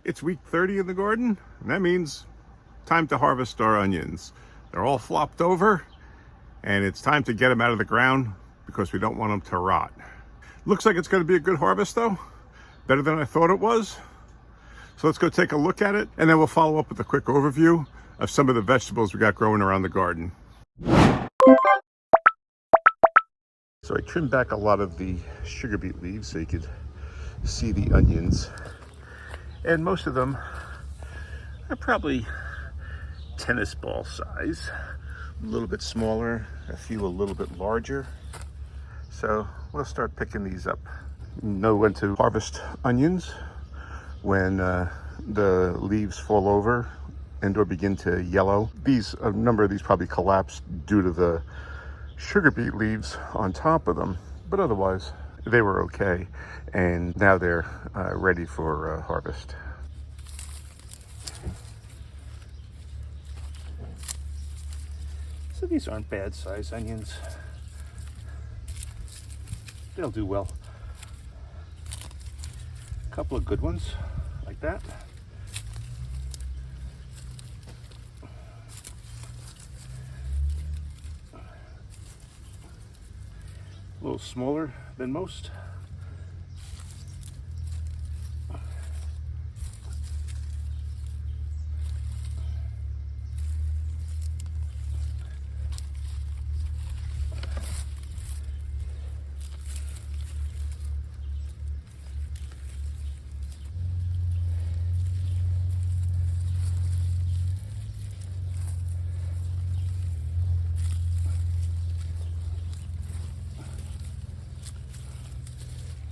It's week 30 in the garden, and that means time to harvest our onions. They're all flopped over, and it's time to get them out of the ground because we don't want them to rot. Looks like it's going to be a good harvest though, better than I thought it was. So let's go take a look at it, and then we'll follow up with a quick overview of some of the vegetables we got growing around the garden. So I trimmed back a lot of the sugar beet leaves so you could see the onions. And most of them are probably tennis ball size, a little bit smaller, a few a little bit larger. So we'll start picking these up. You know when to harvest onions: when the leaves fall over and or begin to yellow. A number of these probably collapsed due to the sugar beet leaves on top of them, but otherwise they were okay, and now they're ready for harvest. So these aren't bad size onions. They'll do well. A couple of good ones like that. A little smaller than most.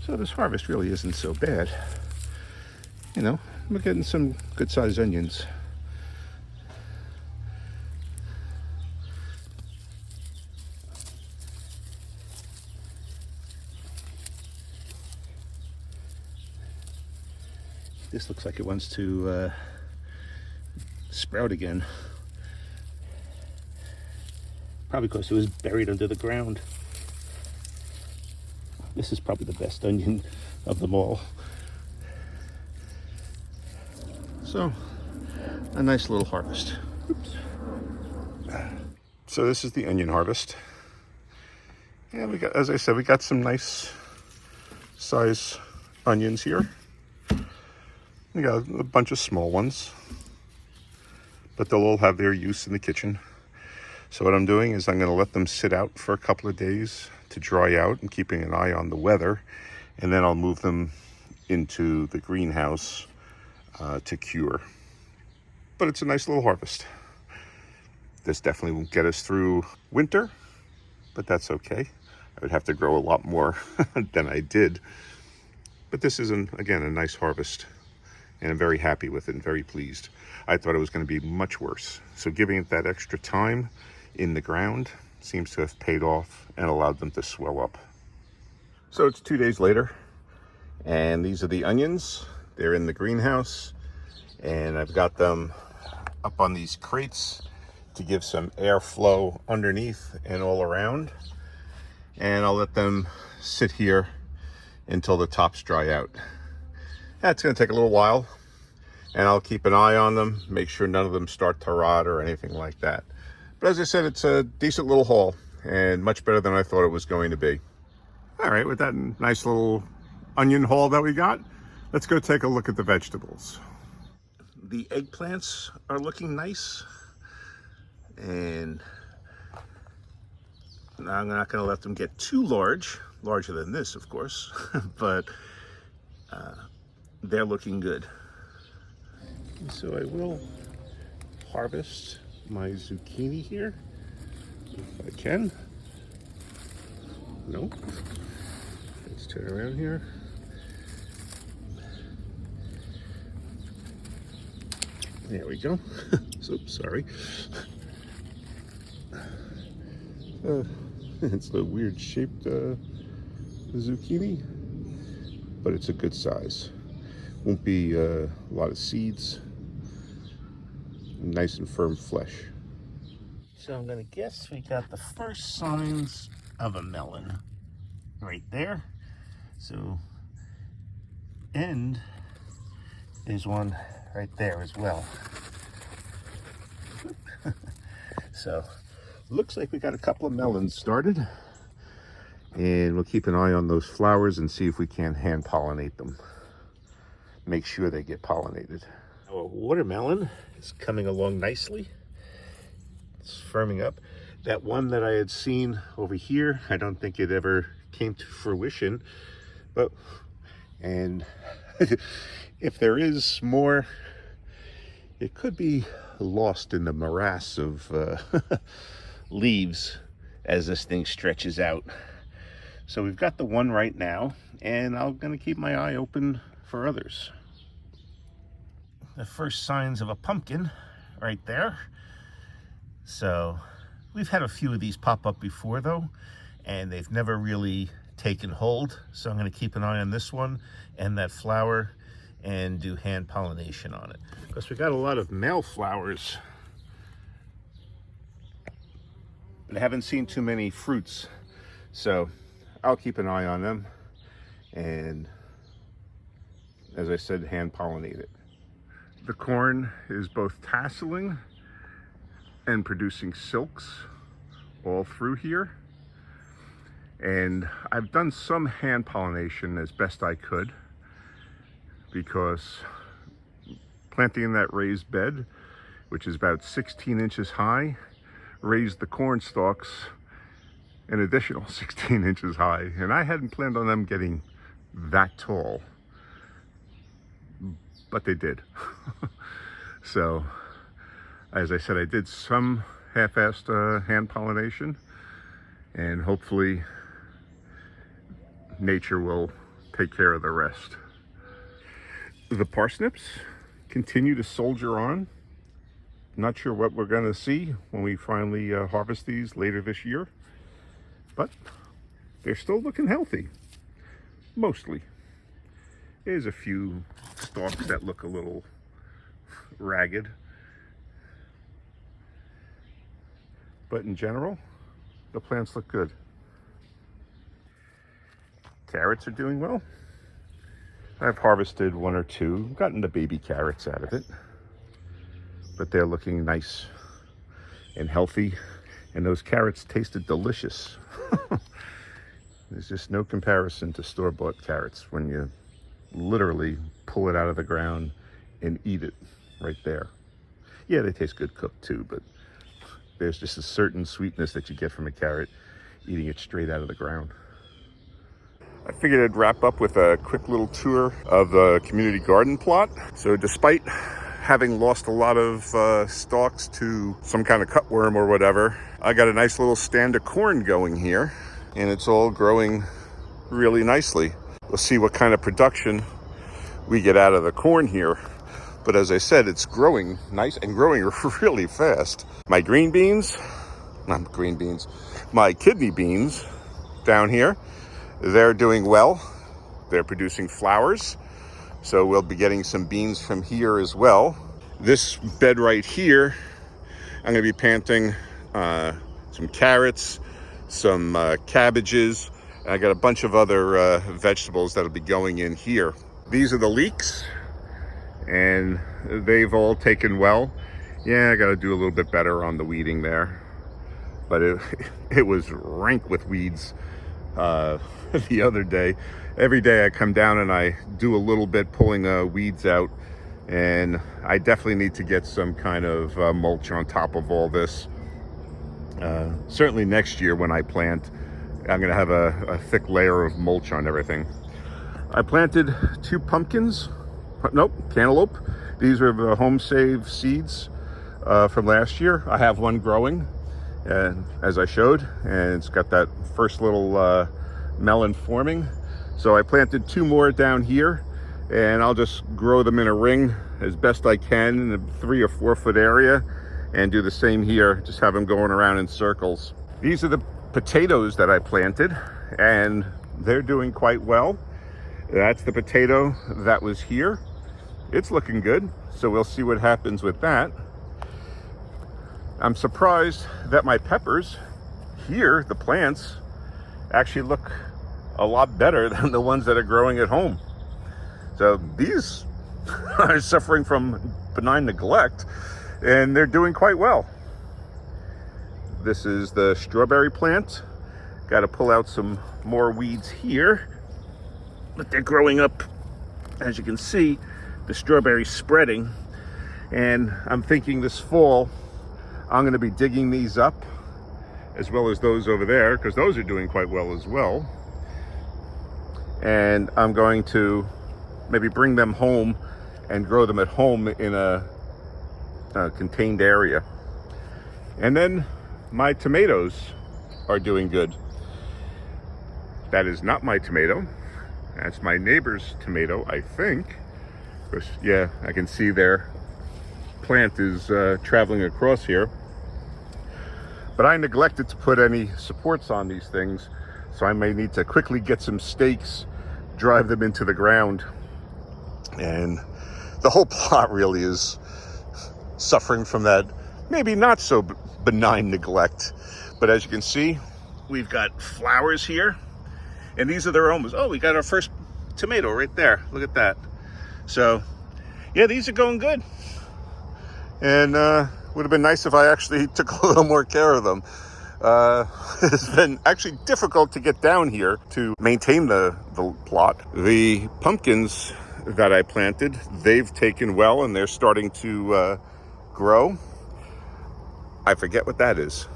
So this harvest really isn't so bad. You know, we're getting some good sized onions. This looks like it wants to sprout again. Probably because it was buried under the ground. This is probably the best onion of them all. So, a nice little harvest. Oops. So this is the onion harvest. And we got, as I said, we got some nice size onions here. We got a bunch of small ones, but they'll all have their use in the kitchen. So what I'm doing is I'm going to let them sit out for a couple of days to dry out, and keeping an eye on the weather, and then I'll move them into the greenhouse to cure. But it's a nice little harvest. This definitely won't get us through winter, but that's okay. I would have to grow a lot more than I did. But this is, again, a nice harvest, and I'm very happy with it and very pleased. I thought it was going to be much worse. So giving it that extra time in the ground seems to have paid off and allowed them to swell up. So it's 2 days later, and these are the onions. They're in the greenhouse, and I've got them up on these crates to give some airflow underneath and all around. And I'll let them sit here until the tops dry out. That's going to take a little while, and I'll keep an eye on them, make sure none of them start to rot or anything like that. But as I said, it's a decent little haul, and much better than I thought it was going to be. All right, with that nice little onion haul that we got, let's go take a look at the vegetables. The eggplants are looking nice, and I'm not going to let them get too larger than this, of course, but they're looking good. So I will harvest my zucchini here, if I can. Nope. Let's turn around here. There we go. Oops, sorry. It's a weird shaped zucchini, but it's a good size. Won't be a lot of seeds. Nice and firm flesh. So I'm gonna guess we got the first signs of a melon right there. So end There's one right there as well. So, looks like we got a couple of melons started. And we'll keep an eye on those flowers and see if we can hand pollinate them. Make sure they get pollinated. Our watermelon is coming along nicely. It's firming up. That one that I had seen over here, I don't think it ever came to fruition. And if there is more, it could be lost in the morass of leaves as this thing stretches out. So we've got the one right now, and I'm going to keep my eye open for others. The first signs of a pumpkin right there. So we've had a few of these pop up before though, and they've never really taken hold. So I'm going to keep an eye on this one and that flower and do hand pollination on it. Because we got a lot of male flowers, but I haven't seen too many fruits. So I'll keep an eye on them and, as I said, hand pollinate it. The corn is both tasseling and producing silks all through here. And I've done some hand pollination as best I could, because planting in that raised bed, which is about 16 inches high, raised the corn stalks an additional 16 inches high. And I hadn't planned on them getting that tall, but they did. So, as I said, I did some half-assed hand pollination, and hopefully nature will take care of the rest. The parsnips continue to soldier on. Not sure what we're going to see when we finally harvest these later this year, but they're still looking healthy, mostly. There's a few stalks that look a little ragged, but in general, the plants look good. Carrots are doing well. I've harvested one or two, gotten the baby carrots out of it, but they're looking nice and healthy, and those carrots tasted delicious. There's just no comparison to store-bought carrots when you literally pull it out of the ground and eat it right there. Yeah, they taste good cooked too, but there's just a certain sweetness that you get from a carrot eating it straight out of the ground. I figured I'd wrap up with a quick little tour of the community garden plot. So despite having lost a lot of stalks to some kind of cutworm or whatever, I got a nice little stand of corn going here, and it's all growing really nicely. We'll see what kind of production we get out of the corn here. But as I said, it's growing nice and growing really fast. My green beans, not green beans, my kidney beans down here, they're doing well. They're producing flowers. So we'll be getting some beans from here as well. This bed right here, I'm gonna be planting some carrots, some cabbages. I got a bunch of other vegetables that'll be going in here. These are the leeks, and they've all taken well. Yeah, I got to do a little bit better on the weeding there, but it was rank with weeds the other day. Every day I come down and I do a little bit pulling weeds out, and I definitely need to get some kind of mulch on top of all this. Certainly next year when I plant, I'm going to have a thick layer of mulch on everything. I planted 2 pumpkins. Nope, cantaloupe. These are the home save seeds from last year. I have one growing, and as I showed, and it's got that first little melon forming. So I planted 2 more down here, and I'll just grow them in a ring as best I can in a 3 or 4 foot area, and do the same here, just have them going around in circles. These are the potatoes that I planted, and they're doing quite well. That's the potato that was here. It's looking good, so we'll see what happens with that. I'm surprised that my peppers here, the plants, actually look a lot better than the ones that are growing at home. So these are suffering from benign neglect, and they're doing quite well. This is the strawberry plant. Got to pull out some more weeds here, but they're growing up. As you can see, the strawberry's spreading, and I'm thinking this fall I'm going to be digging these up, as well as those over there, because those are doing quite well as well. And I'm going to maybe bring them home and grow them at home in a contained area. And then my tomatoes are doing good. That is not my tomato. That's my neighbor's tomato, I think. Because, yeah, I can see their plant is traveling across here. But I neglected to put any supports on these things, so I may need to quickly get some stakes, drive them into the ground. And the whole plot really is suffering from that maybe not so benign neglect. But as you can see, we've got flowers here, and these are their aromas. Oh, we got our first tomato right there. Look at that. So, yeah, these are going good. And would have been nice if I actually took a little more care of them. It's been actually difficult to get down here to maintain the plot. The pumpkins that I planted, they've taken well, and they're starting to grow. I forget what that is.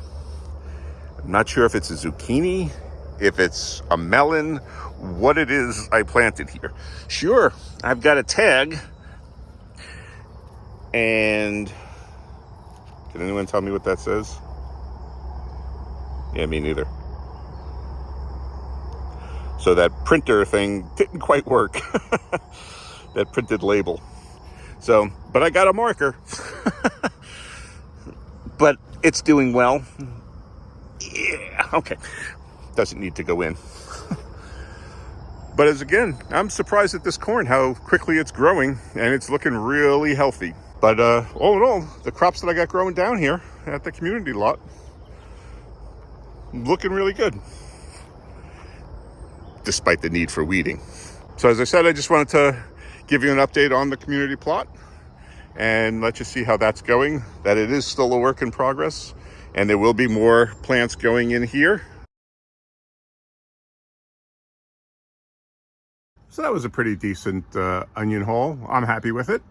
I'm not sure if it's a zucchini, if it's a melon, what it is I planted here. Sure, I've got a tag. And can anyone tell me what that says? Yeah, me neither. So that printer thing didn't quite work. That printed label. So, but I got a marker. But it's doing well. Yeah, okay. Doesn't need to go in. But as again, I'm surprised at this corn, how quickly it's growing, and it's looking really healthy. But all in all, the crops that I got growing down here at the community lot, looking really good, despite the need for weeding. So as I said, I just wanted to give you an update on the community plot and let you see how that's going, that it is still a work in progress, and there will be more plants going in here. So that was a pretty decent onion haul. I'm happy with it.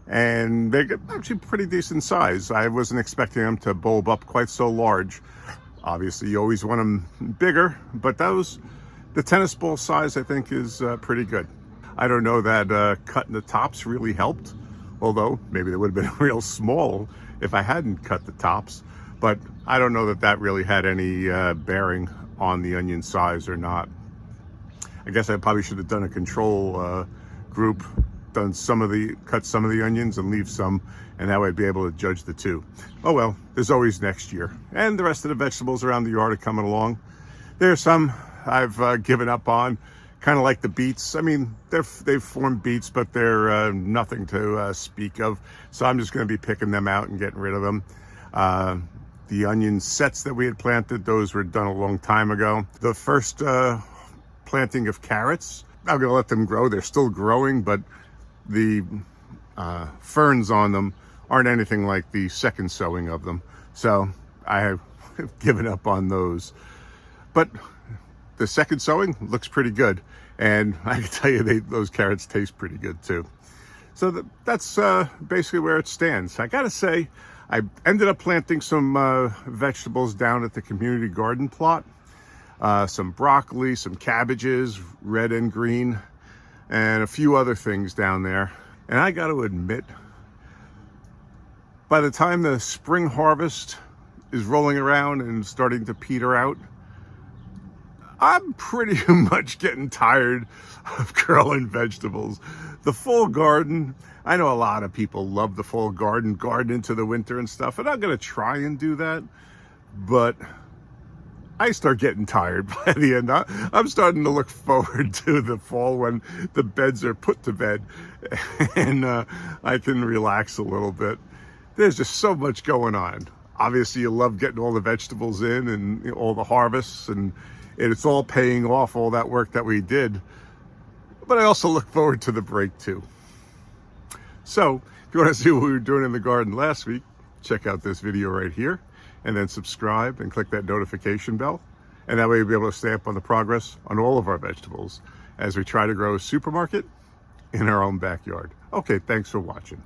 And they're actually pretty decent size. I wasn't expecting them to bulb up quite so large. Obviously, you always want them bigger, but the tennis ball size, I think, is pretty good. I don't know that cutting the tops really helped, although maybe they would have been real small if I hadn't cut the tops. But I don't know that really had any bearing on the onion size or not. I guess I probably should have done a control group, cut some of the onions and leave some, and that way I'd be able to judge the two. Oh well, there's always next year. And the rest of the vegetables around the yard are coming along. There's some I've given up on, kind of like the beets. I mean, they've formed beets, but they're nothing to speak of. So I'm just going to be picking them out and getting rid of them. The onion sets that we had planted, those were done a long time ago. The first planting of carrots, I'm going to let them grow. They're still growing, but the ferns on them aren't anything like the second sowing of them. So I have given up on those. But the second sowing looks pretty good. And I can tell you those carrots taste pretty good too. So that's basically where it stands. I got to say, I ended up planting some vegetables down at the community garden plot. Some broccoli, some cabbages, red and green, and a few other things down there. And I got to admit, by the time the spring harvest is rolling around and starting to peter out, I'm pretty much getting tired of growing vegetables. The fall garden, I know a lot of people love the fall garden into the winter and stuff, and I'm going to try and do that, but I start getting tired by the end. I'm starting to look forward to the fall when the beds are put to bed and I can relax a little bit. There's just so much going on. Obviously, you love getting all the vegetables in and all the harvests, and it's all paying off, all that work that we did. But I also look forward to the break too. So if you want to see what we were doing in the garden last week, check out this video right here, and then subscribe and click that notification bell. And that way you'll be able to stay up on the progress on all of our vegetables as we try to grow a supermarket in our own backyard. Okay, thanks for watching.